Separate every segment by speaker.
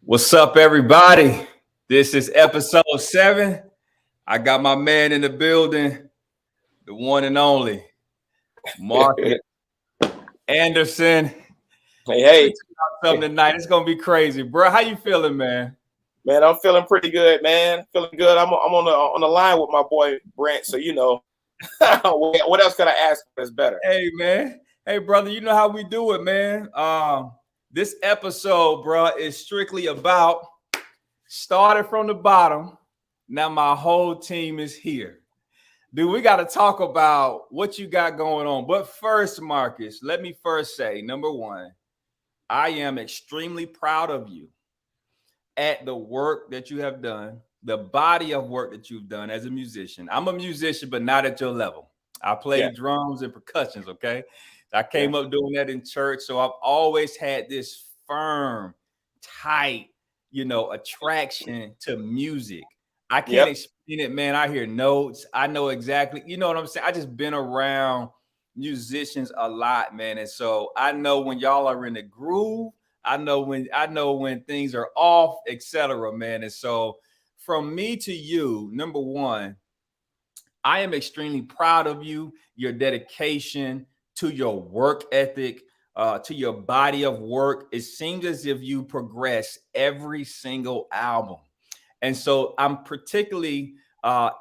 Speaker 1: What's up, everybody? This is episode 7. I got my man in the building, the one and only Marcus Anderson.
Speaker 2: Hey,
Speaker 1: Let me
Speaker 2: hey,
Speaker 1: tell you something tonight. It's gonna be crazy, bro. How you feeling, man?
Speaker 2: man, I'm feeling pretty good, man. Feeling good. I'm on the line with my boy Brent, so what else could I ask for that's better?
Speaker 1: Hey, man. Hey, brother. You know how we do it, man. This episode, bro, is strictly about started from the bottom. Now my whole team is here. Dude, we got to talk about what you got going on. But first, Marcus, let me first say, number one, I am extremely proud of you at the work that you have done, the body of work that you've done as a musician. I'm a musician, but not at your level. I play drums and percussions, okay? I came up doing that in church, so I've always had this firm, tight, attraction to music. I can't explain it, man. I hear notes. I know exactly, you know what I'm saying? I just been around musicians a lot, man. And so I know when y'all are in the groove. I know when things are off, etc., man. And so from me to you, number one, I am extremely proud of you, your dedication to your work ethic, to your body of work. It seems as if you progress every single album. And so I'm particularly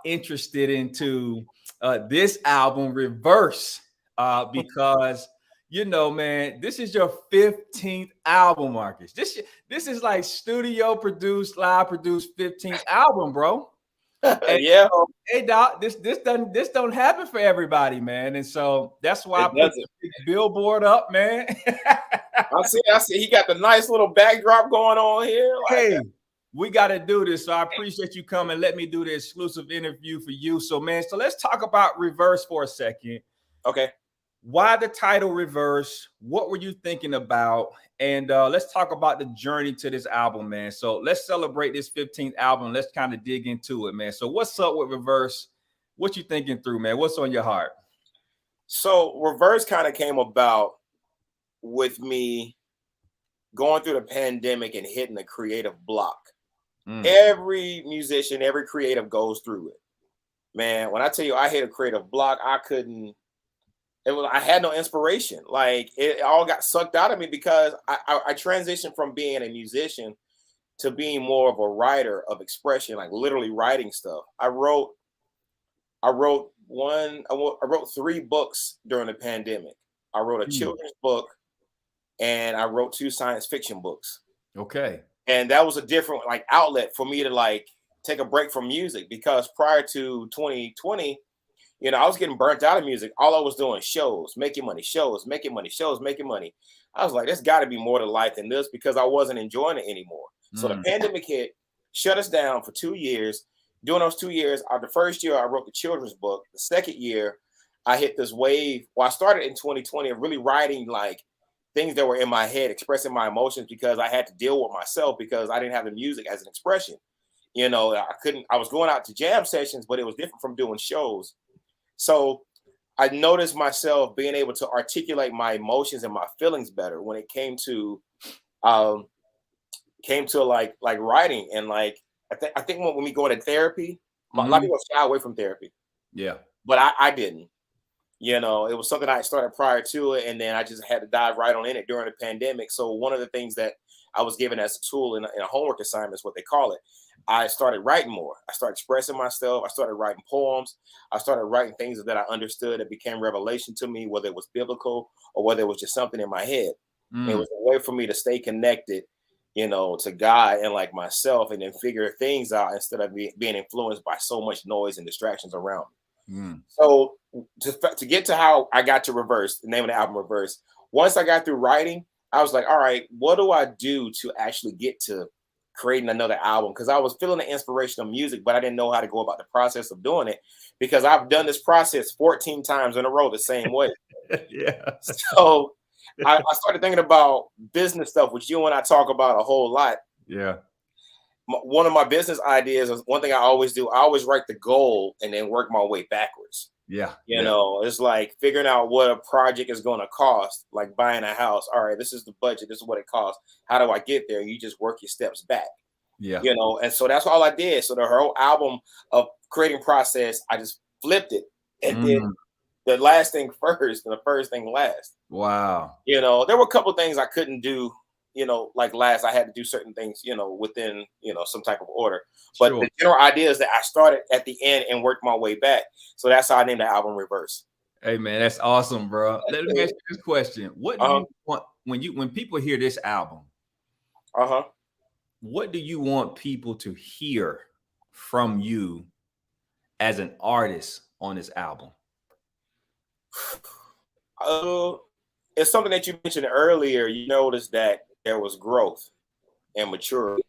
Speaker 1: interested into this album, Reverse, because man, this is your 15th album, Marcus. This is like studio produced, live produced 15th album, bro. And hey, Doc, this don't happen for everybody, man. And so that's why I put the billboard up, man.
Speaker 2: I see. He got the nice little backdrop going on here.
Speaker 1: Hey, we got to do this. So I appreciate you coming. Let me do the exclusive interview for you. So, man, let's talk about Reverse for a second.
Speaker 2: Okay.
Speaker 1: Why the title Reverse? What were you thinking about? And let's talk about the journey to this album, man. So let's celebrate this 15th album. Let's kind of dig into it, man. So what's up with Reverse? What you thinking through, man? What's on your heart?
Speaker 2: So Reverse kind of came about with me going through the pandemic and hitting the creative block. Every musician, every creative goes through it. Man, when I tell you I hit a creative block, I had no inspiration. Like it all got sucked out of me because I transitioned from being a musician to being more of a writer of expression, like literally writing stuff. I wrote 3 books during the pandemic. I wrote a children's book and I wrote 2 science fiction books.
Speaker 1: Okay.
Speaker 2: And that was a different outlet for me to take a break from music, because prior to 2020, I was getting burnt out of music. All I was doing shows, making money. I was like, there's got to be more to life than this, because I wasn't enjoying it anymore. So the pandemic hit, shut us down for 2 years. During those 2 years, the first year I wrote the children's book. The second year, I hit this wave. Well, I started in 2020 of really writing things that were in my head, expressing my emotions, because I had to deal with myself because I didn't have the music as an expression. I was going out to jam sessions, but it was different from doing shows. So I noticed myself being able to articulate my emotions and my feelings better when it came to writing. And I think when we go into therapy, a lot of people shy away from therapy.
Speaker 1: Yeah.
Speaker 2: But I didn't. It was something I started prior to it, and then I just had to dive right on in it during the pandemic. So one of the things that I was given as a tool in a homework assignment is what they call it. I started writing more. I started expressing myself. I started writing poems. I started writing things that I understood that became revelation to me, whether it was biblical or whether it was just something in my head. It was a way for me to stay connected, to God and myself, and then figure things out instead of being influenced by so much noise and distractions around me. So to get to how I got to Reverse, the name of the album Reverse, once I got through writing, I was like, all right, what do I do to actually get to creating another album? Because I was feeling the inspiration of music, but I didn't know how to go about the process of doing it, because I've done this process 14 times in a row the same way.
Speaker 1: Yeah.
Speaker 2: So I started thinking about business stuff, which you and I talk about a whole lot.
Speaker 1: Yeah.
Speaker 2: One of my business ideas is one thing I always do. I always write the goal and then work my way backwards.
Speaker 1: Yeah.
Speaker 2: You know, it's like figuring out what a project is going to cost, like buying a house. All right, this is the budget. This is what it costs. How do I get there? You just work your steps back.
Speaker 1: Yeah.
Speaker 2: You know, and so that's all I did. So the whole album of creating process, I just flipped it and did the last thing first and the first thing last.
Speaker 1: Wow.
Speaker 2: You know, there were a couple of things I couldn't do, you know, like last. I had to do certain things, you know, within, you know, some type of order. But the general idea is that I started at the end and worked my way back. So that's how I named the album Reverse.
Speaker 1: Hey man, that's awesome, bro. Let me ask you this question. What do you want when people hear this album? What do you want people to hear from you as an artist on this album?
Speaker 2: It's something that you mentioned earlier. You noticed that there was growth and maturity.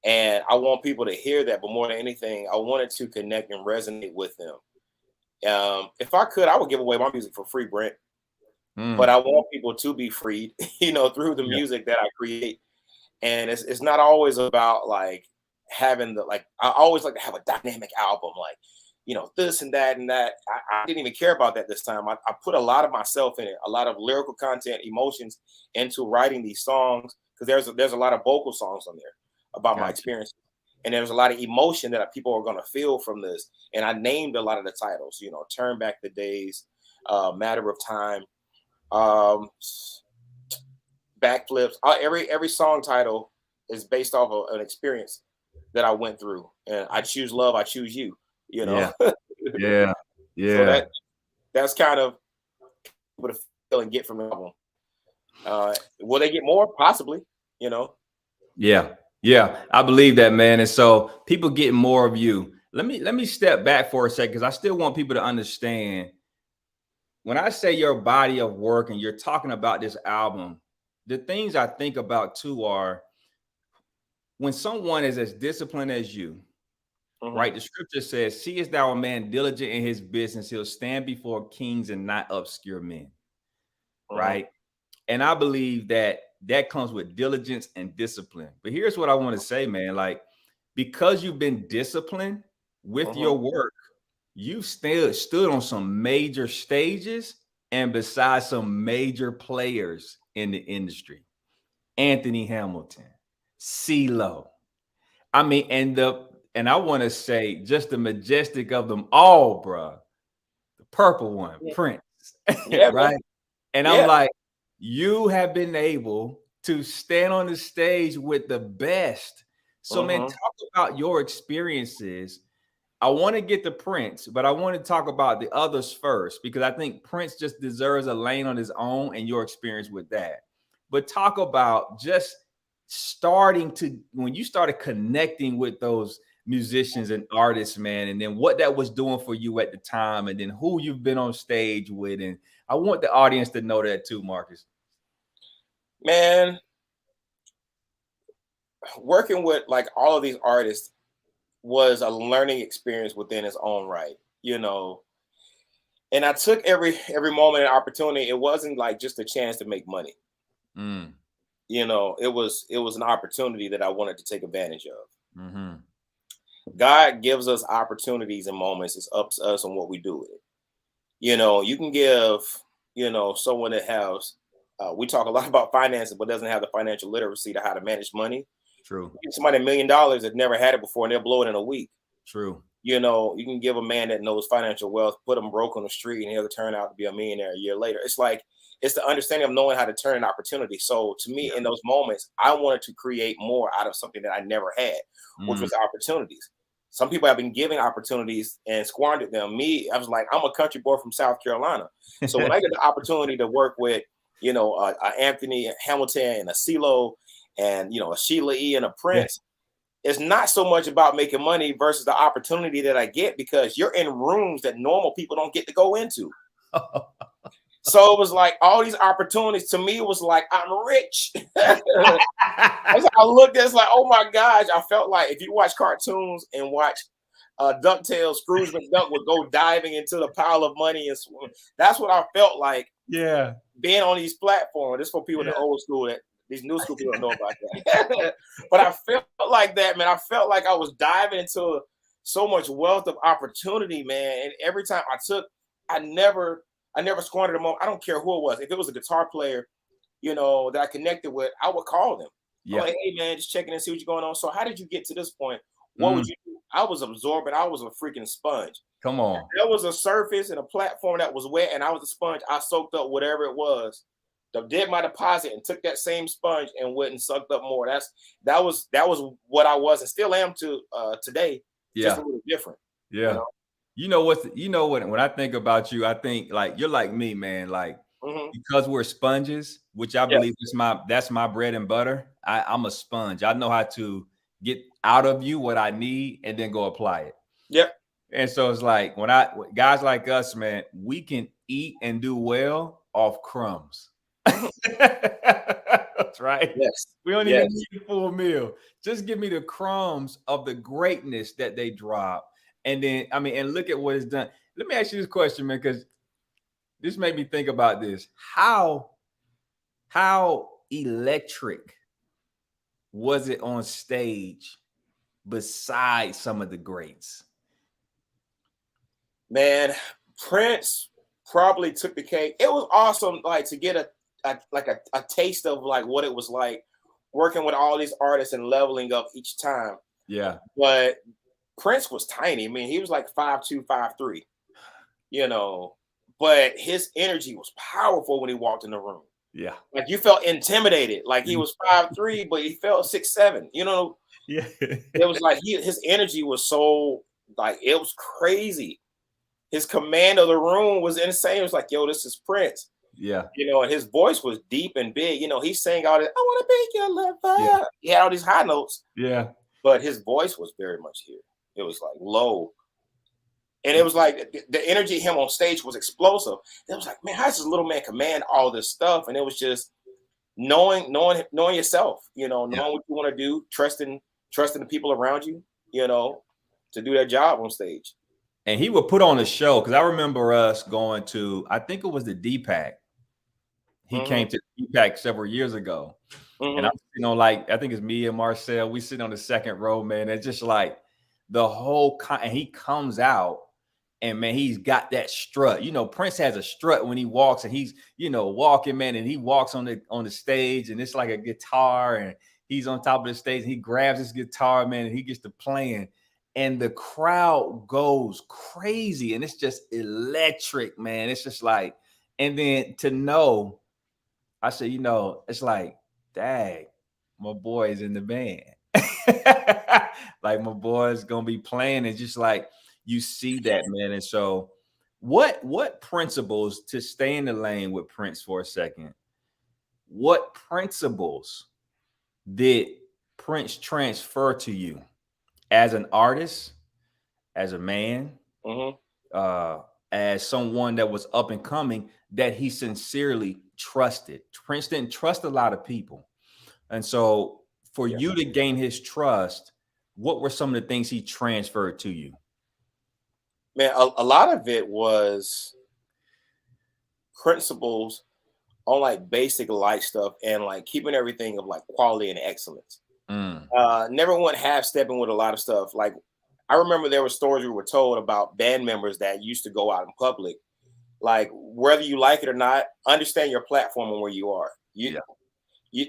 Speaker 2: And I want people to hear that, but more than anything, I wanted to connect and resonate with them. If I could, I would give away my music for free, Brent. But I want people to be freed, you know, through the music that I create. And it's not always about like having I always like to have a dynamic album, like, you know, this and that and that. I didn't even care about that this time. I put a lot of myself in it, a lot of lyrical content, emotions into writing these songs, because there's a lot of vocal songs on there about my experience. And there's a lot of emotion that people are going to feel from this. And I named a lot of the titles, you know, Turn Back the Days, Matter of Time, Backflips. Every song title is based off of an experience that I went through. And I choose love, I choose you, you know?
Speaker 1: Yeah.
Speaker 2: So that's kind of what I feel and get from the album. Will they get more? Possibly, you know?
Speaker 1: Yeah, I believe that, man. And so people get more of you. Let me step back for a second, because I still want people to understand when I say your body of work and you're talking about this album, the things I think about too are when someone is as disciplined as you, right? The scripture says, seest thou a man diligent in his business, he'll stand before kings and not obscure men, right? And I believe that comes with diligence and discipline. But here's what I want to say, man. Like, because you've been disciplined with your work, you've stood on some major stages and beside some major players in the industry. Anthony Hamilton, CeeLo. I mean, and I want to say just the majestic of them all, bro. The purple one, Prince, right? And I'm like, you have been able to stand on the stage with the best. So, man, talk about your experiences. I want to get to Prince, but I want to talk about the others first, because I think Prince just deserves a lane on his own and your experience with that. But talk about just when you started connecting with those musicians and artists, man, and then what that was doing for you at the time, and then who you've been on stage with. And I want the audience to know that too, Marcus.
Speaker 2: Man, working with like all of these artists was a learning experience within its own right, you know. And I took every moment and opportunity. It wasn't like just a chance to make money. You know, it was an opportunity that I wanted to take advantage of. God gives us opportunities and moments. It's up to us on what we do with it. You know, you can give, you know, someone that has, we talk a lot about finances, but doesn't have the financial literacy to how to manage money.
Speaker 1: True.
Speaker 2: Give somebody $1 million that never had it before and they'll blow it in a week.
Speaker 1: True.
Speaker 2: You know, you can give a man that knows financial wealth, put him broke on the street, and he'll turn out to be a millionaire a year later. It's like, it's the understanding of knowing how to turn an opportunity. So to me, in those moments, I wanted to create more out of something that I never had, which was opportunities. Some people have been given opportunities and squandered them. Me, I was like, I'm a country boy from South Carolina. So when I get the opportunity to work with, you know, Anthony Hamilton and a CeeLo and, you know, a Sheila E. and a Prince, it's not so much about making money versus the opportunity that I get, because you're in rooms that normal people don't get to go into. So it was like all these opportunities. To me, it was like, I'm rich. I looked at it, it's like, oh my gosh. I felt like if you watch cartoons and watch DuckTales, Scrooge McDuck would go diving into the pile of money and swim. That's what I felt like.
Speaker 1: Yeah.
Speaker 2: Being on these platforms. This for people in the old school that these new school people don't know about that. But I felt like that, man. I felt like I was diving into so much wealth of opportunity, man. And every time I never squandered a moment. I don't care who it was. If it was a guitar player, that I connected with, I would call them. I'm
Speaker 1: Yeah.
Speaker 2: like, hey man, just checking and see what's going on. So how did you get to this point? What
Speaker 1: Mm.
Speaker 2: would you do? I was absorbing. I was a freaking sponge.
Speaker 1: Come on.
Speaker 2: There was a surface and a platform that was wet, and I was a sponge. I soaked up whatever it was. Did my deposit and took that same sponge and went and sucked up more. That was what I was and still am to today.
Speaker 1: Yeah.
Speaker 2: Just a little different.
Speaker 1: Yeah. When I think about you, I think like you're like me, man. Like because we're sponges, which I believe that's my bread and butter. I'm a sponge. I know how to get out of you what I need and then go apply it.
Speaker 2: Yep.
Speaker 1: And so it's like when guys like us, man, we can eat and do well off crumbs. That's right.
Speaker 2: Yes.
Speaker 1: We don't even need a full meal. Just give me the crumbs of the greatness that they drop. And then, and look at what it's done. Let me ask you this question, man, because this made me think about this. How electric was it on stage besides some of the greats?
Speaker 2: Man, Prince probably took the cake. It was awesome, like to get a taste of like what it was like working with all these artists and leveling up each time.
Speaker 1: Yeah.
Speaker 2: But Prince was tiny. I mean, he was like 5'2", 5'3", but his energy was powerful when he walked in the room.
Speaker 1: Yeah.
Speaker 2: Like you felt intimidated. Like he was 5'3", but he felt 6'7",
Speaker 1: Yeah.
Speaker 2: It was like his energy was so like, it was crazy. His command of the room was insane. It was like, yo, this is Prince.
Speaker 1: Yeah.
Speaker 2: And his voice was deep and big. He sang all this, I want to make your lover. Yeah. He had all these high notes.
Speaker 1: Yeah.
Speaker 2: But his voice was very much here. It was like low. And it was like the energy of him on stage was explosive. It was like, man, how does this little man command all this stuff? And it was just knowing yourself, knowing what you want to do, trusting the people around you, to do their job on stage.
Speaker 1: And he would put on a show because I remember us going to, I think it was the DPAC. He came to DPAC several years ago. And I'm I think it's me and Marcel. We sit on the second row, man. It's just like the whole and he comes out and man, he's got that strut. Prince has a strut when he walks and he's, walking, man, and he walks on the stage and it's like a guitar and he's on top of the stage and he grabs his guitar, man, and he gets to playing. And the crowd goes crazy and it's just electric, man. It's just like, and then to know, I said, it's like, dang, my boy's in the band. Like my boy's gonna be playing. It's just like you see that, man. And so what principles, to stay in the lane with Prince for a second, what principles did Prince transfer to you as an artist, as a man, as someone that was up and coming, that he sincerely trusted? Prince didn't trust a lot of people. And so for you to gain his trust, what were some of the things he transferred to you?
Speaker 2: Man, a lot of it was principles on like basic life stuff and like keeping everything of like quality and excellence. Never went half stepping with a lot of stuff. Like I remember there were stories we were told about band members that used to go out in public. Like whether you like it or not, understand your platform and where you are. You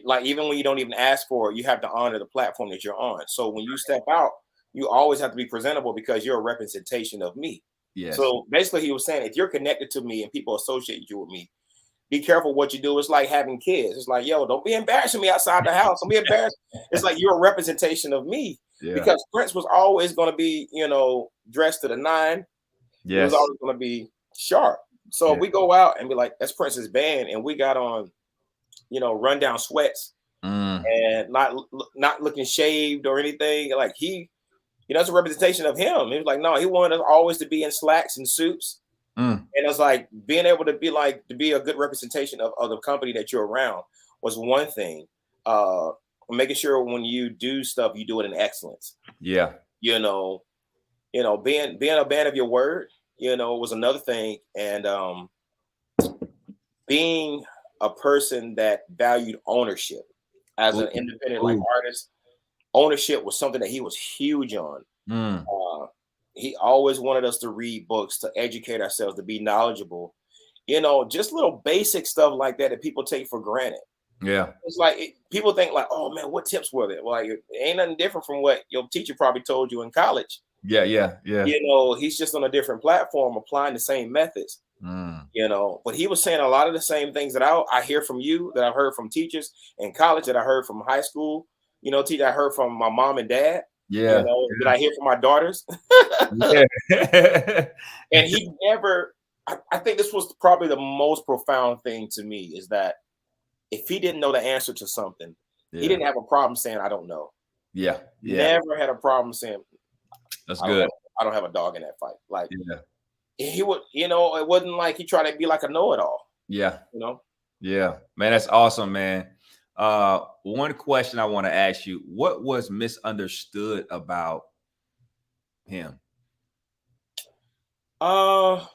Speaker 2: like, even when you don't even ask for it, you have to honor the platform that you're on. So when you step out, you always have to be presentable because you're a representation of me.
Speaker 1: Yes.
Speaker 2: So basically he was saying, if you're connected to me and people associate you with me, be careful what you do. It's like having kids. It's like, yo, don't be embarrassing me outside the house. Don't be embarrassed. It's like you're a representation of me. Because Prince was always going to be, dressed to the nine. Yes. He was always going to be sharp. So we go out and be like, that's Prince's band. And we got on, rundown sweats and not looking shaved or anything. Like it's a representation of him. He was like, no, he wanted us always to be in slacks and suits. And it's like being able to be a good representation of the company that you're around was one thing. Making sure when you do stuff, you do it in excellence. Yeah. Being a man of your word, was another thing. And being a person that valued ownership as an independent artist. Ownership was something that he was huge on. he always wanted us to read books, to educate ourselves, to be knowledgeable. You know, just little basic stuff like that that people take for granted.
Speaker 1: Yeah.
Speaker 2: It's like people think like, oh man, what tips were there? Like, it ain't nothing different from what your teacher probably told you in college.
Speaker 1: Yeah. Yeah. Yeah.
Speaker 2: You know, he's just on a different platform applying the same methods. You know, but he was saying a lot of the same things that I hear from you, that I've heard from teachers in college, that I heard from high school, you know, teacher I heard from my mom and dad,
Speaker 1: Yeah.
Speaker 2: you know, that I hear from my daughters.
Speaker 1: Yeah.
Speaker 2: And he never, I think this was probably the most profound thing to me, is that if he didn't know the answer to something, he didn't have a problem saying, I don't know.
Speaker 1: Yeah. Yeah.
Speaker 2: Never had a problem saying,
Speaker 1: That's good.
Speaker 2: I don't have a dog in that fight. Like,
Speaker 1: Yeah.
Speaker 2: he would, you know, it wasn't like he tried to be like a know-it-all.
Speaker 1: Yeah.
Speaker 2: You know?
Speaker 1: Yeah. Man, that's awesome, man. One question I want to ask you, what was misunderstood about him?
Speaker 2: I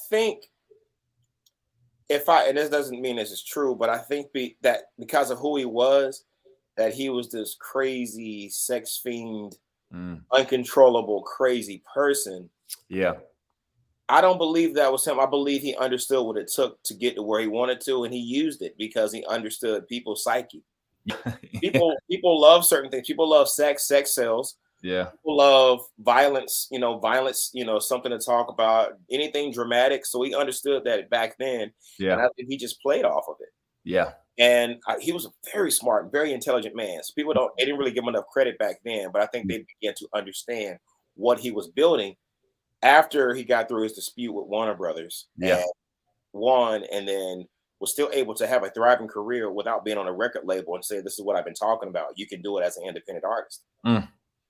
Speaker 2: think and this doesn't mean this is true, but I think that because of who he was, that he was this crazy sex fiend, uncontrollable, crazy person.
Speaker 1: Yeah.
Speaker 2: I don't believe that was him. I believe he understood what it took to get to where he wanted to, and he used it because he understood people's psyche. People love certain things. People love sex. Sex sells.
Speaker 1: Yeah.
Speaker 2: People love violence. You know, something to talk about. Anything dramatic. So he understood that back then.
Speaker 1: Yeah.
Speaker 2: And I think he just played off of it.
Speaker 1: Yeah.
Speaker 2: And he was a very smart, very intelligent man. So they didn't really give him enough credit back then, but I think they began to understand what he was building after he got through his dispute with Warner Brothers.
Speaker 1: Yeah.
Speaker 2: And won, and then was still able to have a thriving career without being on a record label and say, this is what I've been talking about. You can do it as an independent artist.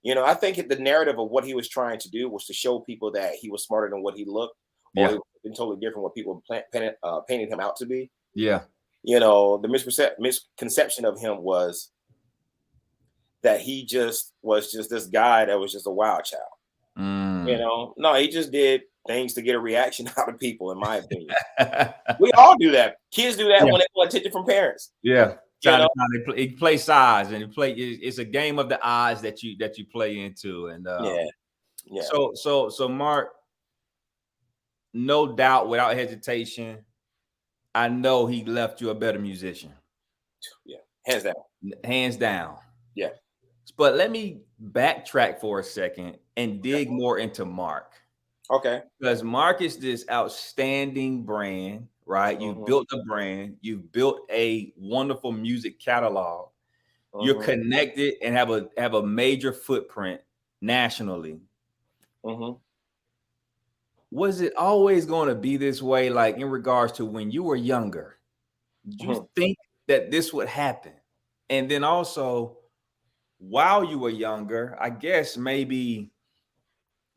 Speaker 2: You know, I think the narrative of what he was trying to do was to show people that he was smarter than what he looked, or he was totally different what people painted him out to be.
Speaker 1: Yeah.
Speaker 2: You know, the misconception of him was that he just was just this guy that was just a wild child. You know, no, he just did things to get a reaction out of people, in my opinion. We all do that. Kids do that when they want attention from parents.
Speaker 1: Yeah.
Speaker 2: You know?
Speaker 1: They play sides, and it's a game of the odds that you play into. And
Speaker 2: yeah.
Speaker 1: So Mark, no doubt, without hesitation, I know he left you a better musician.
Speaker 2: Yeah, hands down.
Speaker 1: Hands down.
Speaker 2: Yeah.
Speaker 1: But let me backtrack for a second and dig more into Mark.
Speaker 2: Okay.
Speaker 1: Because Mark is this outstanding brand, right? You've built a brand, you've built a wonderful music catalog. You're connected and have a major footprint nationally. Was it always going to be this way, like in regards to when you were younger? Did you think that this would happen? And then also, while you were younger, I guess maybe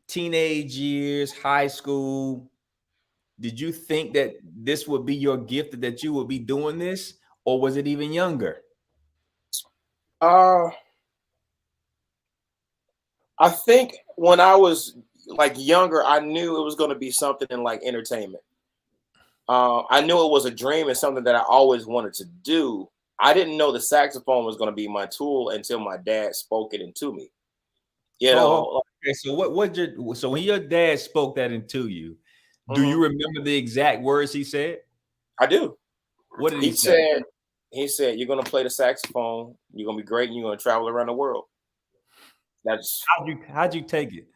Speaker 1: teenage years, high school, did you think that this would be your gift, that you would be doing this, or was it even younger?
Speaker 2: I think when I was like younger, I knew it was going to be something in like entertainment. I knew it was a dream and something that I always wanted to do. I didn't know the saxophone was going to be my tool until my dad spoke it into me. You know.
Speaker 1: Okay, so when your dad spoke that into you, do you remember the exact words he said?
Speaker 2: I do.
Speaker 1: What did he say?
Speaker 2: He said, "You're going to play the saxophone. You're going to be great, and you're going to travel around the world." That's
Speaker 1: how'd you take it?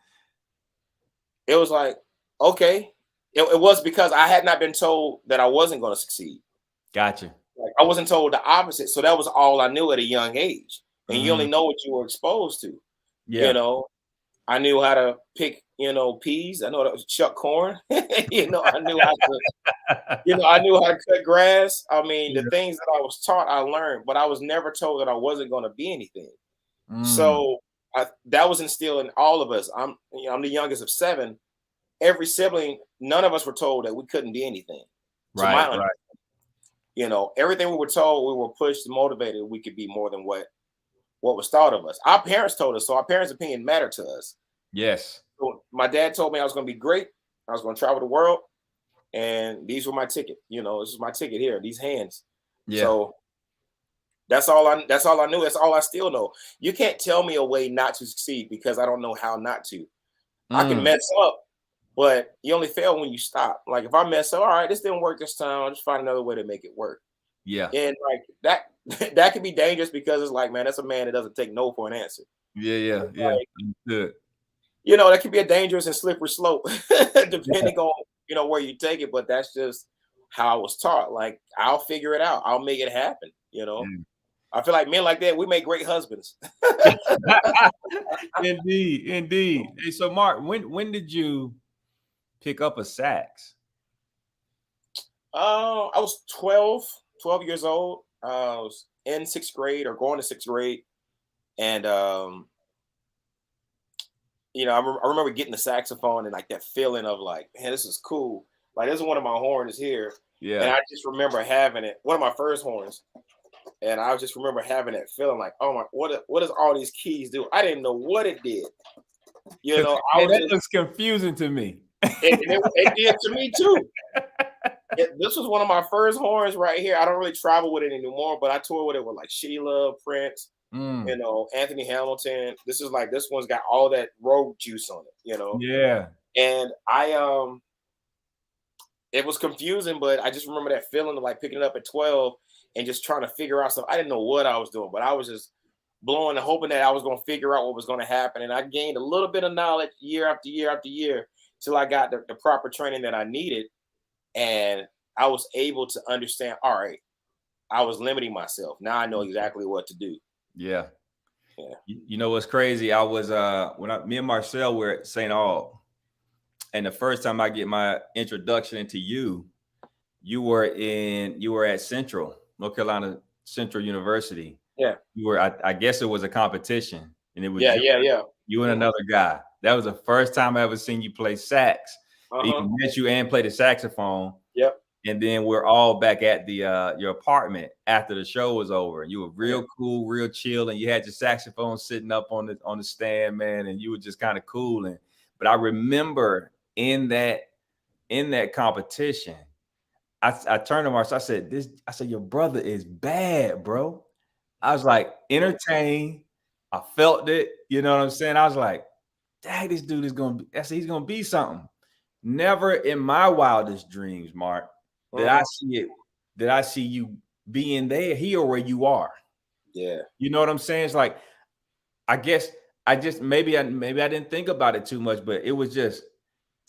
Speaker 2: It was like, okay. It was because I had not been told that I wasn't going to succeed.
Speaker 1: Gotcha.
Speaker 2: Like, I wasn't told the opposite. So that was all I knew at a young age. And you only know what you were exposed to.
Speaker 1: Yeah.
Speaker 2: You know, I knew how to pick, peas. I know how to chuck corn. I knew how to cut grass. I mean, the things that I was taught, I learned, but I was never told that I wasn't going to be anything. So that was instilled in all of us. I'm the youngest of 7. Every sibling, none of us were told that we couldn't be anything.
Speaker 1: Right.
Speaker 2: Everything we were told, we were pushed and motivated. We could be more than what was thought of us. Our parents told us, so our parents' opinion mattered to us.
Speaker 1: Yes.
Speaker 2: So my dad told me I was going to be great. I was going to travel the world, and these were my ticket. This is my ticket here. These hands.
Speaker 1: Yeah.
Speaker 2: So that's all I knew. That's all I still know. You can't tell me a way not to succeed because I don't know how not to. I can mess up, but you only fail when you stop. Like if I mess up, all right, this didn't work this time. I'll just find another way to make it work.
Speaker 1: Yeah.
Speaker 2: And like that can be dangerous because it's like, man, that's a man that doesn't take no for an answer.
Speaker 1: Yeah.
Speaker 2: Like,
Speaker 1: Good.
Speaker 2: you know, that can be a dangerous and slippery slope, depending on where you take it. But that's just how I was taught. Like, I'll figure it out. I'll make it happen. I feel like men like that, we make great husbands.
Speaker 1: Indeed. Hey, so Mark, when did you pick up a sax?
Speaker 2: I was 12 years old. I was in 6th grade or going to 6th grade. And, I remember getting the saxophone and like that feeling of like, man, this is cool. Like, this is one of my horns here.
Speaker 1: Yeah.
Speaker 2: And I just remember having it, one of my first horns. And I just remember having that feeling like, oh my, what does all these keys do? I didn't know what it did.
Speaker 1: That looks confusing to me.
Speaker 2: It did to me too. This was one of my first horns right here. I don't really travel with it anymore, but I toured with it with like Sheila, Prince, Anthony Hamilton. This one's got all that road juice on it,
Speaker 1: Yeah.
Speaker 2: And it was confusing, but I just remember that feeling of like picking it up at 12 and just trying to figure out something. I didn't know what I was doing, but I was just blowing and hoping that I was going to figure out what was going to happen. And I gained a little bit of knowledge year after year after year till I got the proper training that I needed. And I was able to understand, all right, I was limiting myself. Now I know exactly what to do.
Speaker 1: Yeah. You know what's crazy? I was me and Marcel were at St. Aug, and the first time I get my introduction into you were at Central, North Carolina Central University.
Speaker 2: Yeah.
Speaker 1: You were, I guess it was a competition, and it was you and another guy. That was the first time I ever seen you play sax. Even met you and play the saxophone.
Speaker 2: Yep.
Speaker 1: And then we're all back at the your apartment after the show was over. You were real cool, real chill, and you had your saxophone sitting up on the stand, man, and you were just kind of cool. But I remember in that competition, I turned to Marcel. I said, your brother is bad, bro. I was like entertained. I felt it. You know what I'm saying? I was like, dang, this dude is he's gonna be something. Never in my wildest dreams, Mark, did I see you being here where you are.
Speaker 2: Yeah.
Speaker 1: You know what I'm saying? It's like, I guess I just maybe I didn't think about it too much, but it was just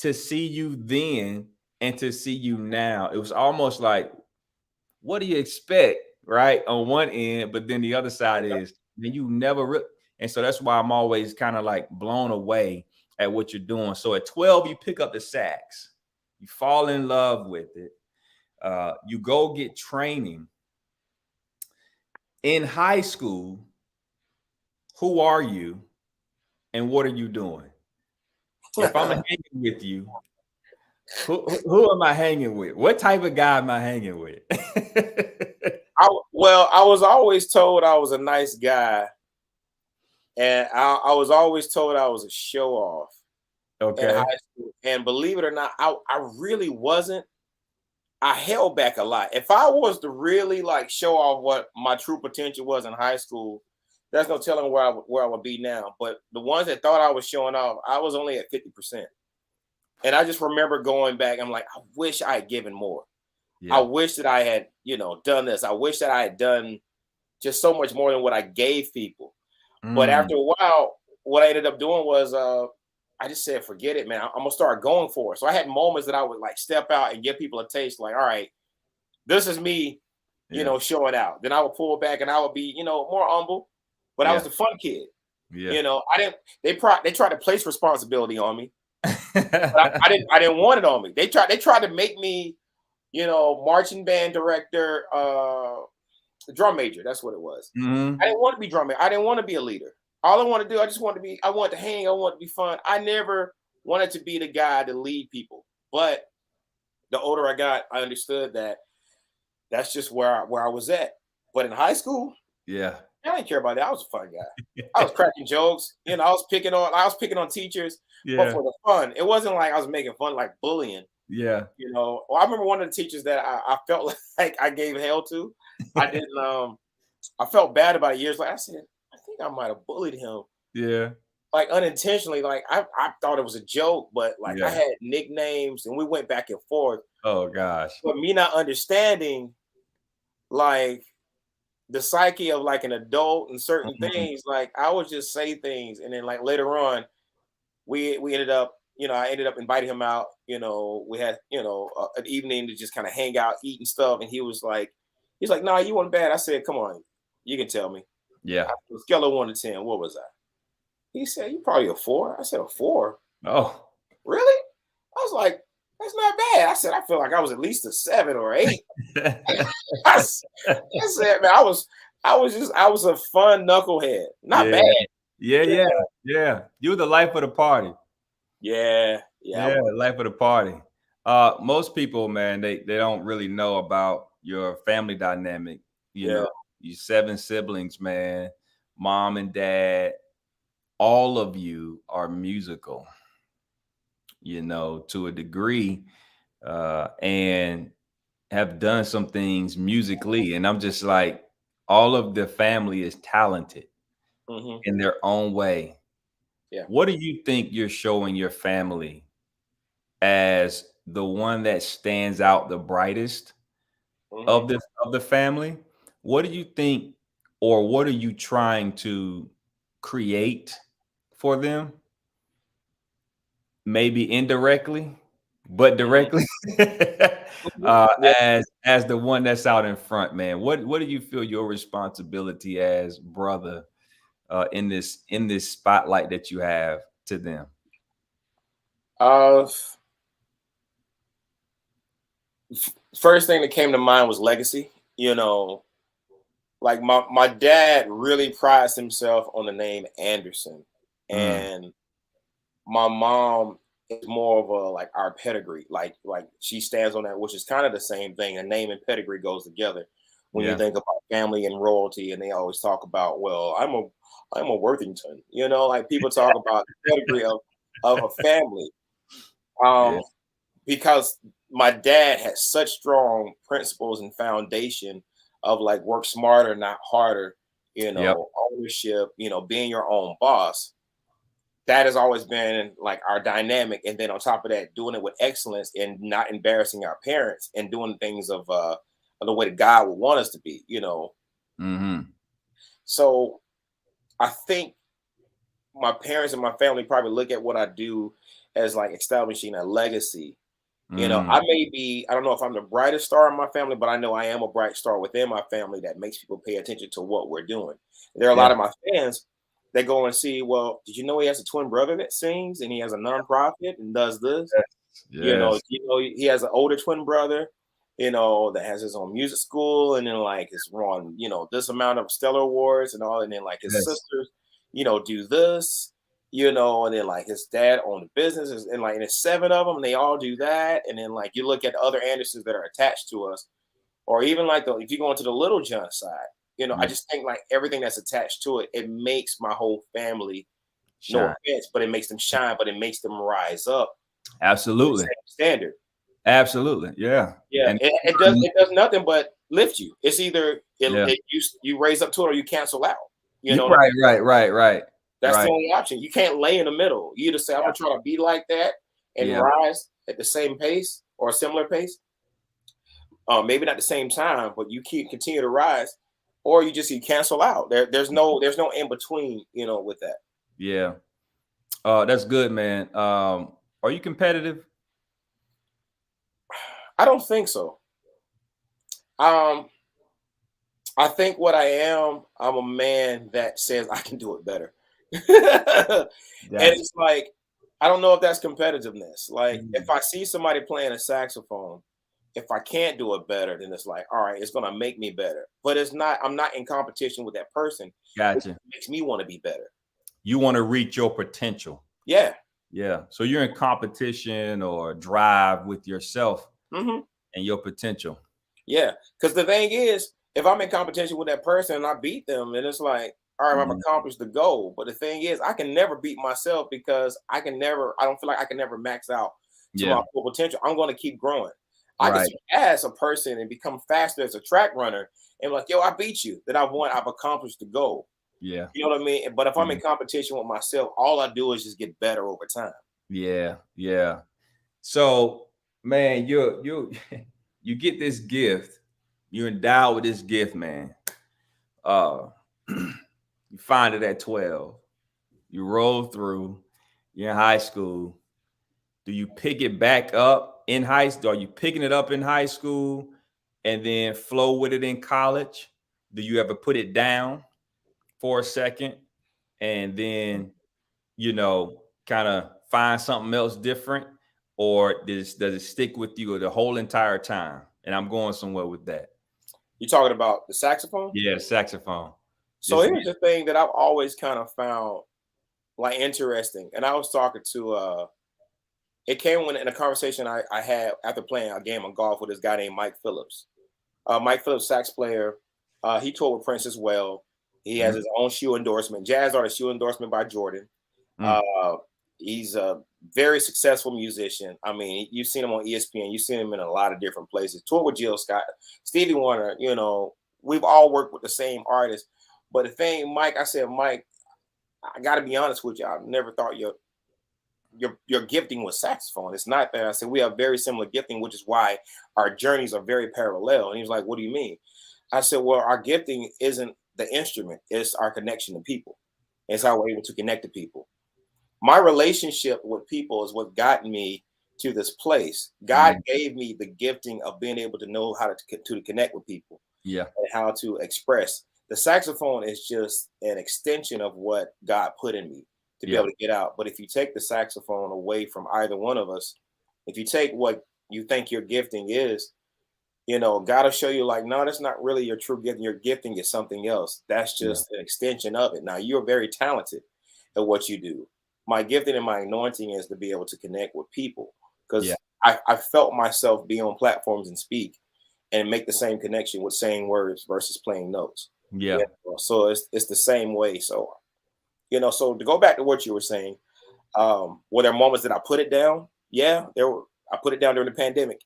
Speaker 1: to see you then and to see you now. It was almost like, what do you expect, right? On one end, but then the other side is, man, you never and so that's why I'm always kind of like blown away at what you're doing. So at 12, you pick up the sax, you fall in love with it. You go get training. In high school, who are you and what are you doing? If I'm hanging with you, who am I hanging with? What type of guy am I hanging with?
Speaker 2: I was always told I was a nice guy. And I was always told I was a show off.
Speaker 1: Okay.
Speaker 2: In high school. And believe it or not, I really wasn't. I held back a lot. If I was to really like show off what my true potential was in high school, there's no telling where I would be now. But the ones that thought I was showing off, I was only at 50%. And I just remember going back. I'm like, I wish I had given more. Yeah. I wish that I had, done this. I wish that I had done just so much more than what I gave people. But after a while, what I ended up doing was I just said, forget it, man. I'm going to start going for it. So I had moments that I would like step out and give people a taste like, all right, this is me, showing out. Then I would pull back and I would be, more humble. But I was the fun kid. Yeah. They tried to place responsibility on me. But I didn't want it on me. They tried to make me, marching band director, drum major. That's what it was.
Speaker 1: Mm-hmm.
Speaker 2: I didn't want to be drum major. I didn't want to be a leader. All I want to do, I want to hang. I want to be fun. I never wanted to be the guy to lead people. But the older I got, I understood that that's just where I was at. But in high school,
Speaker 1: I
Speaker 2: didn't care about that. I was a fun guy. I was cracking jokes. I was picking on teachers, but for the fun. It wasn't like I was making fun, like bullying.
Speaker 1: Yeah.
Speaker 2: I remember one of the teachers that I felt like I gave hell to. I didn't. I felt bad about it years later. I said, I think I might have bullied him.
Speaker 1: Yeah.
Speaker 2: like unintentionally, like I thought it was a joke, but like I
Speaker 1: Yeah.
Speaker 2: had nicknames and we went back and forth.
Speaker 1: Oh gosh.
Speaker 2: But me not understanding like the psyche of like an adult and certain
Speaker 1: Mhm.
Speaker 2: things, like I would just say things, and then like later on, we ended up, I ended up inviting him out. We had an evening to just kind of hang out, eat and stuff, and he's like, "Nah, you weren't bad." I said, "Come on, you can tell me."
Speaker 1: Yeah.
Speaker 2: On a scale of 1 to 10, what was I? He said, "You probably a 4." I said, "A 4?
Speaker 1: Oh.
Speaker 2: Really?" I was like, "That's not bad." I said, "I feel like I was at least a 7 or 8." I said, "Man, I was a fun knucklehead, not
Speaker 1: Yeah.
Speaker 2: bad."
Speaker 1: Yeah,
Speaker 2: You
Speaker 1: yeah,
Speaker 2: know?
Speaker 1: yeah. You were the life of the party.
Speaker 2: Yeah, yeah, I
Speaker 1: Yeah,
Speaker 2: was.
Speaker 1: life of the party. Most people, man, they don't really know about your family dynamic. You
Speaker 2: Yeah.
Speaker 1: know, you 7 siblings, man, mom and dad, all of you are musical, to a degree, and have done some things musically. And I'm just like, all of the family is talented
Speaker 2: Hmm.
Speaker 1: in their own way.
Speaker 2: Yeah.
Speaker 1: What do you think you're showing your family as the one that stands out the brightest
Speaker 2: Hmm.
Speaker 1: of the family? What do you think, or what are you trying to create for them? Maybe indirectly, but
Speaker 2: Hmm.
Speaker 1: directly,
Speaker 2: Hmm. Yeah.
Speaker 1: as the one that's out in front, man. What do you feel your responsibility as brother, in this spotlight that you have to them?
Speaker 2: Uh, First thing that came to mind was legacy. Like my dad really prides himself on the name Anderson,
Speaker 1: Mm,
Speaker 2: and my mom is more of a like our pedigree. Like she stands on that, which is kind of the same thing. A name and pedigree goes together when you
Speaker 1: yeah,
Speaker 2: think about family and royalty, and they always talk about, well, I'm a Worthington. Like people talk about the pedigree of a family.
Speaker 1: yeah,
Speaker 2: Um, because my dad had such strong principles and foundation of like work smarter, not harder,
Speaker 1: yep,
Speaker 2: ownership, being your own boss. That has always been like our dynamic. And then on top of that, doing it with excellence and not embarrassing our parents and doing things of the way that God would want us to be.
Speaker 1: mhm,
Speaker 2: So I think my parents and my family probably look at what I do as like establishing a legacy.
Speaker 1: mm,
Speaker 2: I don't know if I'm the brightest star in my family, but I know I am a bright star within my family that makes people pay attention to what we're doing. There are a
Speaker 1: yeah,
Speaker 2: lot of my fans that go and see, well, did you know he has a twin brother that sings and he has a nonprofit and does this?
Speaker 1: yes,
Speaker 2: He has an older twin brother, that has his own music school and then like is won, this amount of stellar awards and all, and then like his
Speaker 1: yes,
Speaker 2: sisters, do this, and then like his dad owned businesses and like and there's 7 of them, and they all do that. And then like you look at the other Andersons that are attached to us, or even like if you go into the Little John side, I
Speaker 1: yeah,
Speaker 2: just think like everything that's attached to it, it makes my whole family, no
Speaker 1: shine.
Speaker 2: offense, but it makes them shine, but it makes them rise up to the
Speaker 1: Absolutely,
Speaker 2: same standard.
Speaker 1: absolutely, yeah,
Speaker 2: Yeah,
Speaker 1: and
Speaker 2: it does nothing but lift you. It's either
Speaker 1: yeah,
Speaker 2: you raise up to it or you cancel out. You
Speaker 1: you
Speaker 2: know what I
Speaker 1: right,
Speaker 2: mean?
Speaker 1: right, right, right,
Speaker 2: That's the
Speaker 1: right,
Speaker 2: only option. You can't lay in the middle. You either say I'm
Speaker 1: yeah,
Speaker 2: gonna try to be like that and
Speaker 1: yeah,
Speaker 2: rise at the same pace or a similar pace, maybe not the same time, but you continue to rise, or you cancel out. There's no in between. With that.
Speaker 1: yeah. That's good, man. Are you competitive?
Speaker 2: I don't think so. Um, I think what I am, I'm a man that says I can do it better. And
Speaker 1: Gotcha.
Speaker 2: it's like, I don't know if that's competitiveness. Like, if
Speaker 1: Mm,
Speaker 2: I see somebody playing a saxophone, if I can't do it better, then it's like, all right, it's going to make me better. But I'm not in competition with that person. It
Speaker 1: gotcha.
Speaker 2: makes me want to be better.
Speaker 1: You want to reach your potential.
Speaker 2: Yeah.
Speaker 1: Yeah. So you're in competition or drive with yourself
Speaker 2: Hmm.
Speaker 1: and your potential.
Speaker 2: Yeah. Because the thing is, if I'm in competition with that person and I beat them, then it's like, all right, I've
Speaker 1: Mhm.
Speaker 2: accomplished the goal. But the thing is, I can never beat myself because I don't feel like I can never max out to
Speaker 1: Yeah.
Speaker 2: my full potential. I'm going to keep growing. I can
Speaker 1: Right.
Speaker 2: surpass a person and become faster as a track runner and like, yo, I beat you. Then I've won. I've accomplished the goal.
Speaker 1: Yeah.
Speaker 2: You know what I mean? But if I'm in competition with myself, all I do is just get better over time.
Speaker 1: Yeah. Yeah. So, man, you you get this gift. You're endowed with this gift, man. Uh, you find it at 12. You roll through. You're in high school. Do you pick it back up in high school? Are you picking it up in high school and then flow with it in college? Do you ever put it down for a second and then, kind of find something else different? Or does it stick with you the whole entire time? And I'm going somewhere with that.
Speaker 2: You talking about the saxophone?
Speaker 1: Yeah, the saxophone.
Speaker 2: So here's the thing that I've always kind of found like interesting. And I was talking to it came when in a conversation I had after playing a game of golf with this guy named Mike Phillips. Mike Phillips, sax player. He toured with Prince as well. He has his own shoe endorsement, Jazz Artist shoe endorsement by Jordan. He's a very successful musician. I mean, you've seen him on ESPN. You've seen him in a lot of different places. Toured with Jill Scott, Stevie Wonder. We've all worked with the same artists. But the thing, Mike, I said, Mike, I got to be honest with you. I never thought your gifting was saxophone. It's not that. I said we have very similar gifting, which is why our journeys are very parallel. And he was like, "What do you mean?" I said, "Well, our gifting isn't the instrument; it's our connection to people. It's how we're able to connect to people. My relationship with people is what got me to this place. God gave me the gifting of being able to know how to connect with people, and how to express. The saxophone is just an extension of what God put in me to be able to get out. But if you take the saxophone away from either one of us, if you take what you think your gifting is, God will show you like, no, that's not really your true gifting. Your gifting is something else. That's just an extension of it. Now, you're very talented at what you do. My gifting and my anointing is to be able to connect with people, because I felt myself be on platforms and speak and make the same connection with saying words versus playing notes.
Speaker 1: Yeah.
Speaker 2: So it's the same way. So, so to go back to what you were saying, were there moments that I put it down? Yeah, there were. I put it down during the pandemic.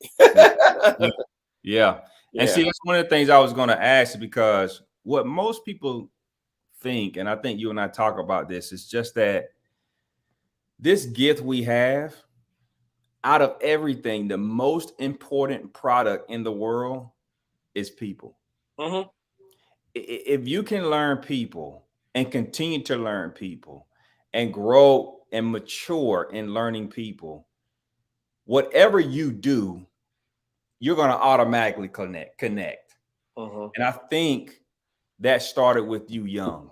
Speaker 1: Yeah. And see, that's one of the things I was going to ask, because what most people think, and I think you and I talk about this, is just that this gift we have, out of everything, the most important product in the world is people. If you can learn people and continue to learn people and grow and mature in learning people, whatever you do, you're going to automatically connect. And I think that started with you young.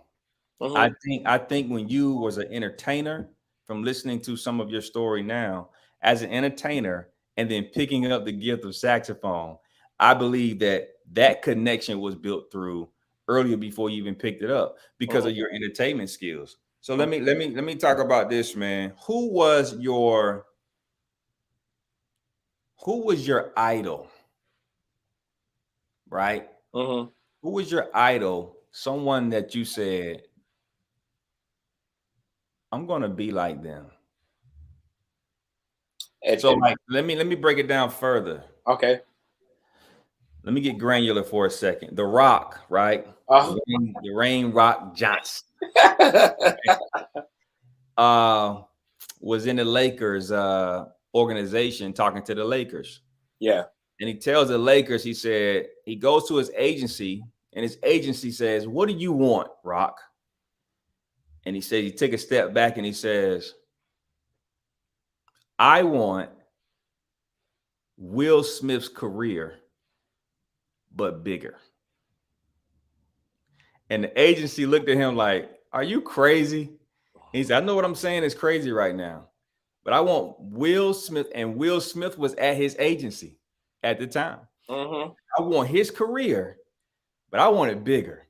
Speaker 1: I think when you was an entertainer, from listening to some of your story now, as an entertainer and then picking up the gift of saxophone, I believe that connection was built through earlier before you even picked it up because of your entertainment skills. So let me talk about this, man. Who was your idol? Right? Who was your idol? Someone that you said, I'm gonna be like them. So like, let me break it down further.
Speaker 2: Okay.
Speaker 1: Let me get granular for a second. The Rock, right? Dwayne Rock Johnson. Was in the Lakers organization talking to the Lakers.
Speaker 2: Yeah.
Speaker 1: And he tells the Lakers, he said, he goes to his agency, and his agency says, "What do you want, Rock?" And he said, he took a step back and he says, "I want Will Smith's career, but bigger." And the agency looked at him like, "Are you crazy?" He said, "I know what I'm saying is crazy right now, but I want Will Smith." And Will Smith was at his agency at the time. I want his career, but I want it bigger.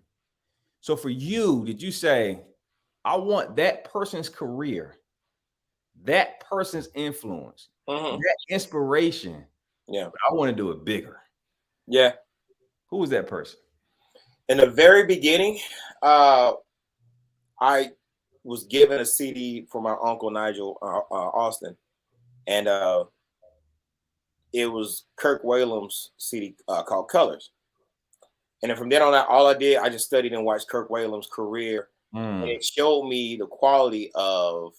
Speaker 1: So for you, did you say, I want that person's career, that person's influence, that inspiration, but I want to do it bigger?
Speaker 2: Yeah.
Speaker 1: Who was that person?
Speaker 2: In the very beginning, I was given a CD from my uncle Nigel Austin, and it was Kirk Whalum's CD called Colors. And then from then on out, all I did, I just studied and watched Kirk Whalum's career And
Speaker 1: Mm.
Speaker 2: it showed me the quality of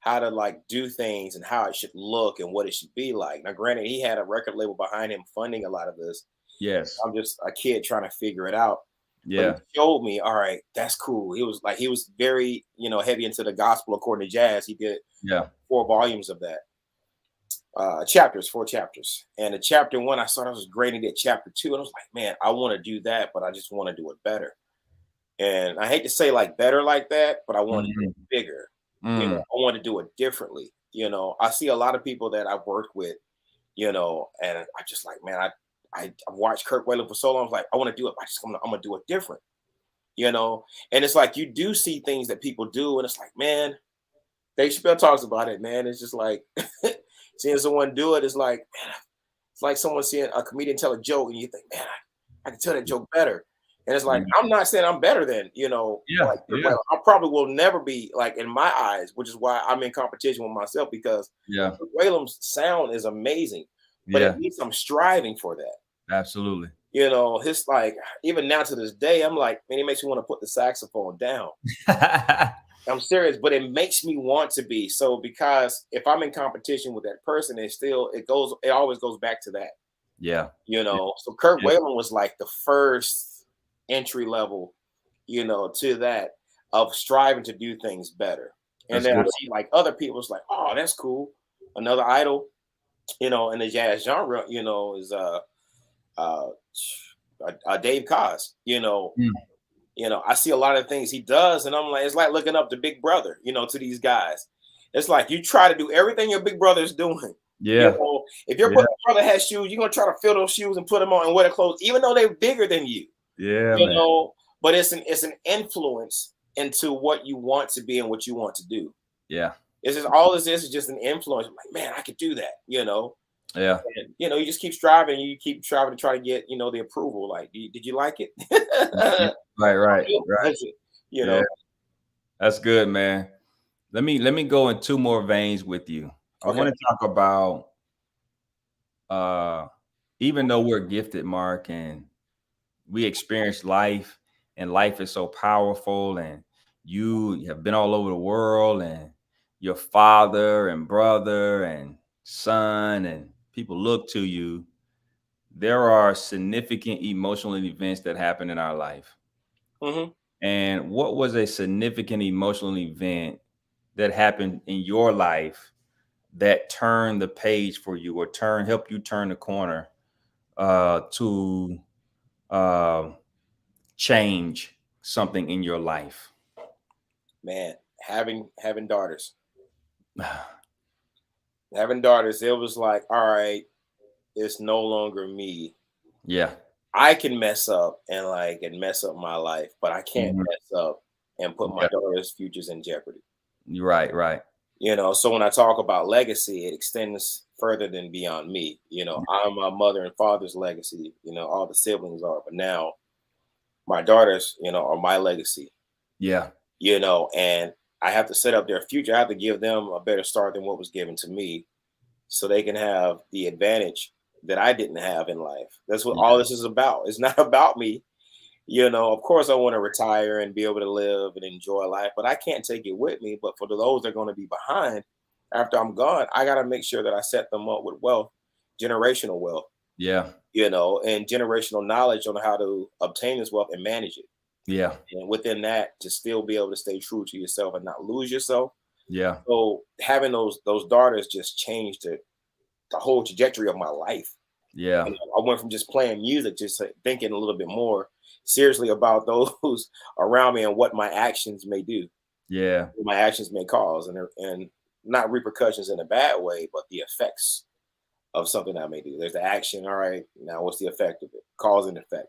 Speaker 2: how to like do things and how it should look and what it should be like. Now, granted, he had a record label behind him funding a lot of this.
Speaker 1: Yes.
Speaker 2: I'm just a kid trying to figure it out. But he
Speaker 1: Yeah.
Speaker 2: showed me, all right, that's cool. He was very, heavy into the gospel according to jazz. He did
Speaker 1: Yeah.
Speaker 2: 4 volumes of that. 4 chapters. And the chapter 1, I thought I was great. He did chapter 2, and I was like, man, I want to do that, but I just want to do it better. And I hate to say like better like that, but I want to do
Speaker 1: Mhm.
Speaker 2: it bigger.
Speaker 1: Mm.
Speaker 2: I want to do it differently. I see a lot of people that I've worked with, and I just like, man, I've watched Kirk Whalum for so long. I was like, I want to do it. I'm gonna do it different. And it's like you do see things that people do, and it's like, man, Dave Chappelle talks about it, man. It's just like seeing someone do it is like, man, it's like someone seeing a comedian tell a joke, and you think, man, I can tell that joke better. And it's like,
Speaker 1: Yeah.
Speaker 2: I'm not saying I'm better than,
Speaker 1: Yeah.
Speaker 2: like Kirk
Speaker 1: Yeah.
Speaker 2: Whalum. I probably will never be like in my eyes, which is why I'm in competition with myself because
Speaker 1: Yeah.
Speaker 2: Kirk Whalum's sound is amazing, but
Speaker 1: Yeah.
Speaker 2: at least I'm striving for that.
Speaker 1: Absolutely.
Speaker 2: His like even now to this day, I'm like, man, it makes me want to put the saxophone down. I'm serious, but it makes me want to be. So because if I'm in competition with that person, it always goes back to that.
Speaker 1: Yeah.
Speaker 2: So Kurt
Speaker 1: Yeah.
Speaker 2: Whalum was like the first entry level, to that of striving to do things better. And
Speaker 1: That's
Speaker 2: then I
Speaker 1: good.
Speaker 2: see like other people, it's like, oh, that's cool. Another idol, in the jazz genre, is uh, Dave Koz.
Speaker 1: Mm.
Speaker 2: I see a lot of things he does, and I'm like, it's like looking up to Big Brother, to these guys. It's like you try to do everything your big brother's doing.
Speaker 1: Yeah.
Speaker 2: If your
Speaker 1: Yeah.
Speaker 2: brother has shoes, you're gonna try to fill those shoes and put them on and wear the clothes, even though they're bigger than you.
Speaker 1: Yeah, man.
Speaker 2: But it's an influence into what you want to be and what you want to do.
Speaker 1: Yeah.
Speaker 2: It's just all this is just an influence. I'm like, man, I could do that.
Speaker 1: Yeah.
Speaker 2: And, you just keep striving. You keep striving to try to get, the approval. Like, did you like it?
Speaker 1: Yeah. Right.
Speaker 2: You know.
Speaker 1: That's good, man. Let me go in 2 more veins with you. I
Speaker 2: Okay.
Speaker 1: want to talk about even though we're gifted, Mark, and we experience life, and life is so powerful, and you have been all over the world, and your father and brother and son and people look to you. There are significant emotional events that happen in our life.
Speaker 2: Mm-hmm.
Speaker 1: And what was a significant emotional event that happened in your life that turned the page for you or help you turn the corner to uh, change something in your life?
Speaker 2: Man, having daughters. Having daughters, it was like, all right, it's no longer me.
Speaker 1: Yeah.
Speaker 2: I can mess up and mess up my life, but I can't
Speaker 1: Mhm.
Speaker 2: mess up and put my
Speaker 1: Yeah.
Speaker 2: daughter's futures in jeopardy.
Speaker 1: You're right.
Speaker 2: So when I talk about legacy, it extends further than beyond me. I'm my mother and father's legacy, all the siblings are, but now my daughters, are my legacy,
Speaker 1: Yeah.
Speaker 2: and I have to set up their future. I have to give them a better start than what was given to me so they can have the advantage that I didn't have in life. That's what all
Speaker 1: Yeah.
Speaker 2: this is about. It's not about me. Of course I want to retire and be able to live and enjoy life, but I can't take it with me. But for those that are going to be behind after I'm gone, I got to make sure that I set them up with wealth, generational wealth,
Speaker 1: Yeah.
Speaker 2: and generational knowledge on how to obtain this wealth and manage it.
Speaker 1: Yeah.
Speaker 2: And within that, to still be able to stay true to yourself and not lose yourself.
Speaker 1: Yeah.
Speaker 2: So having those daughters just changed the whole trajectory of my life.
Speaker 1: Yeah.
Speaker 2: I went from just playing music, just thinking a little bit more seriously about those around me and what my actions may do,
Speaker 1: Yeah.
Speaker 2: what my actions may cause, and not repercussions in a bad way, but the effects of something I may do. There's the action. All right, now what's the effect of it? Cause and effect.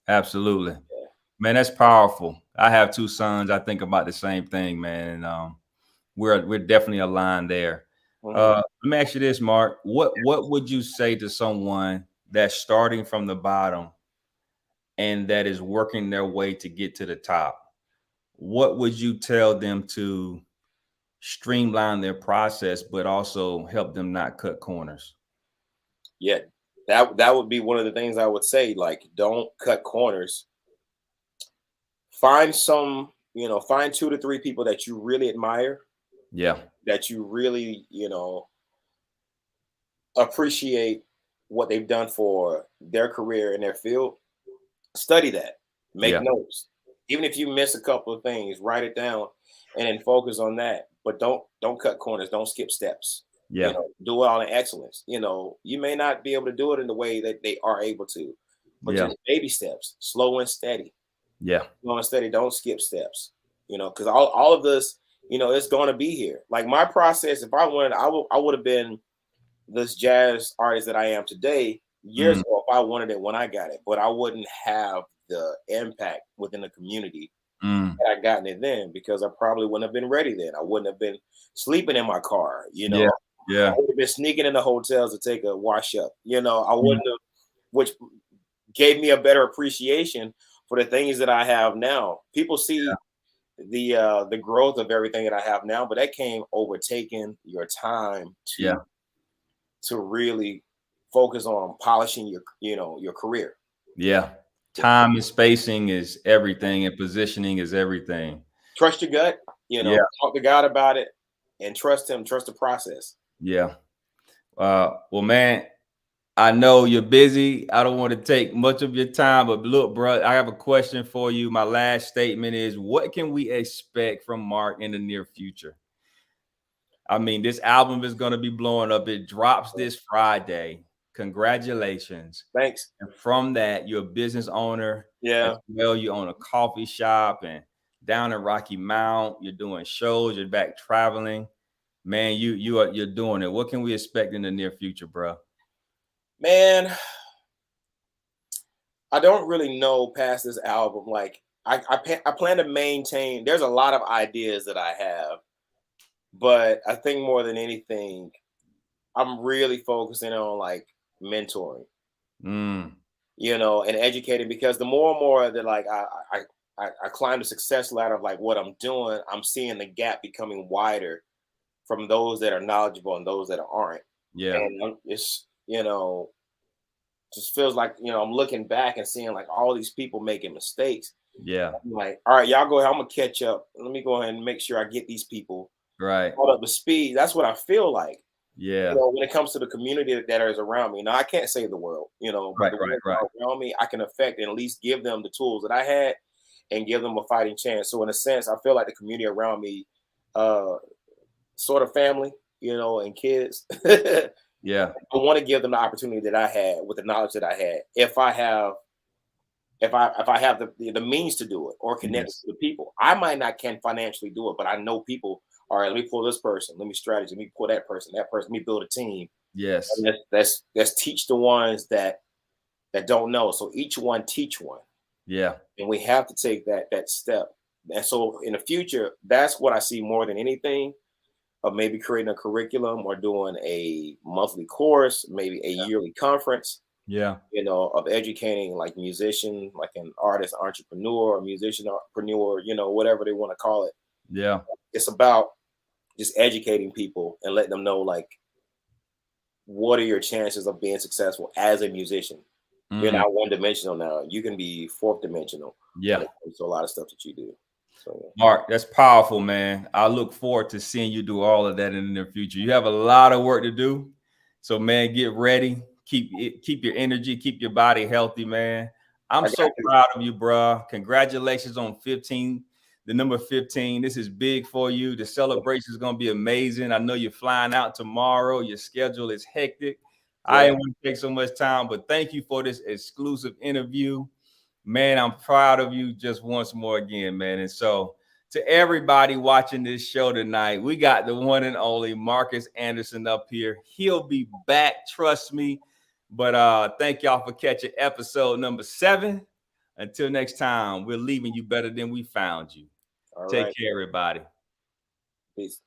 Speaker 1: Absolutely.
Speaker 2: Yeah.
Speaker 1: Man, that's powerful. I have 2 sons. I think about the same thing, man. And we're definitely aligned there.
Speaker 2: Mhm.
Speaker 1: Let me ask you this, Mark. What would you say to someone that's starting from the bottom and that is working their way to get to the top? What would you tell them to streamline their process, but also help them not cut corners?
Speaker 2: Yeah, that would be one of the things I would say. Like, don't cut corners. Find some you know, find 2 to 3 people that you really admire,
Speaker 1: Yeah.
Speaker 2: that you really, you know, appreciate what they've done for their career in their field. Study that, make
Speaker 1: Yeah.
Speaker 2: notes. Even if you miss a couple of things, write it down and then focus on that. But don't cut corners, don't skip steps. You
Speaker 1: Yeah.
Speaker 2: know, do it all in excellence. You know, you may not be able to do it in the way that they are able to, but
Speaker 1: Yeah.
Speaker 2: just baby steps, slow and steady.
Speaker 1: Yeah.
Speaker 2: Slow and steady, don't skip steps. You know, because all of this, you know, it's gonna be here. Like my process, if I wanted, I would have been this jazz artist that I am today years
Speaker 1: Mm.
Speaker 2: ago if I wanted it when I got it, but I wouldn't have the impact within the community
Speaker 1: Mm.
Speaker 2: that I gotten it then because I probably wouldn't have been ready then. I wouldn't have been sleeping in my car, you know.
Speaker 1: Yeah.
Speaker 2: I
Speaker 1: Yeah.
Speaker 2: would have been sneaking in the hotels to take a wash up, you know. I
Speaker 1: Mm.
Speaker 2: wouldn't have, which gave me a better appreciation for the things that I have now. People see the growth of everything that I have now, but that came over taking your time
Speaker 1: Yeah.
Speaker 2: to really focus on polishing your, you know, your career.
Speaker 1: Yeah. Time and spacing is everything, and positioning is everything.
Speaker 2: Trust your gut, you know,
Speaker 1: Yeah.
Speaker 2: talk to God about it and trust him, trust the process.
Speaker 1: Yeah. Well, man, I know you're busy. I don't want to take much of your time, but look, bro, I have a question for you. My last statement is, what can we expect from Mark in the near future? I mean, this album is going to be blowing up. It drops this Friday. Congratulations.
Speaker 2: Thanks.
Speaker 1: And from that, you're a business owner as
Speaker 2: Yeah.
Speaker 1: well. You own a coffee shop and down in Rocky Mount. You're doing shows. You're back traveling. Man, you're doing it. What can we expect in the near future, bro?
Speaker 2: Man, I don't really know past this album. Like I plan to maintain. There's a lot of ideas that I have, but I think more than anything, I'm really focusing on like mentoring,
Speaker 1: Mm.
Speaker 2: you know, and educating because the more and more that like I climb the success ladder of like what I'm doing, I'm seeing the gap becoming wider from those that are knowledgeable and those that aren't.
Speaker 1: Yeah.
Speaker 2: And it's, you know, just feels like, you know, I'm looking back and seeing like all these people making mistakes.
Speaker 1: Yeah.
Speaker 2: I'm like, all right, y'all go ahead. I'm gonna catch up. Let me go ahead and make sure I get these people
Speaker 1: Right.
Speaker 2: caught up to speed. That's what I feel like. You
Speaker 1: Yeah.
Speaker 2: know, when it comes to the community that is around me. Now, I can't save the world, you know, but
Speaker 1: Right.
Speaker 2: the
Speaker 1: Right.
Speaker 2: ones that
Speaker 1: Right.
Speaker 2: are around me, I can affect and at least give them the tools that I had and give them a fighting chance. So in a sense, I feel like the community around me, uh, sort of family, you know, and kids. I
Speaker 1: Yeah.
Speaker 2: want to give them the opportunity that I had with the knowledge that I had. If I have the means to do it or connect
Speaker 1: Yes.
Speaker 2: to the people, I might not can financially do it, but I know people. All right, let me pull this person. Let me strategy. Let me pull that person. That person. Let me build a team.
Speaker 1: Yes.
Speaker 2: And let's teach the ones that don't know. So each one teach one,
Speaker 1: Yeah.
Speaker 2: and we have to take that step. And so in the future, that's what I see more than anything. Of maybe creating a curriculum or doing a monthly course, maybe a yearly conference,
Speaker 1: Yeah.
Speaker 2: you know, of educating like musician, like an artist, entrepreneur, or musician, entrepreneur, you know, whatever they want to call it.
Speaker 1: Yeah.
Speaker 2: It's about just educating people and letting them know like what are your chances of being successful as a musician. You're
Speaker 1: Mm.
Speaker 2: not one dimensional now. You can be fourth dimensional when
Speaker 1: Yeah.
Speaker 2: it comes to a lot of stuff that you do. So yeah.
Speaker 1: Mark, that's powerful, man. I look forward to seeing you do all of that in the near future. You have a lot of work to do. So, man, get ready. Keep your energy, keep your body healthy, man. I'm
Speaker 2: I got
Speaker 1: so
Speaker 2: you.
Speaker 1: proud of you, bro. Congratulations on 15, the number 15. This is big for you. The celebration is going to be amazing. I know you're flying out tomorrow. Your schedule is hectic. I
Speaker 2: Yeah.
Speaker 1: didn't want to take so much time, but thank you for this exclusive interview. Man, I'm proud of you just once more again, man. And so to everybody watching this show tonight, we got the one and only Marcus Anderson up here. He'll be back, trust me. But thank y'all for catching episode number 7. Until next time, we're leaving you better than we found you.
Speaker 2: All
Speaker 1: Take
Speaker 2: right.
Speaker 1: care, everybody.
Speaker 2: Peace.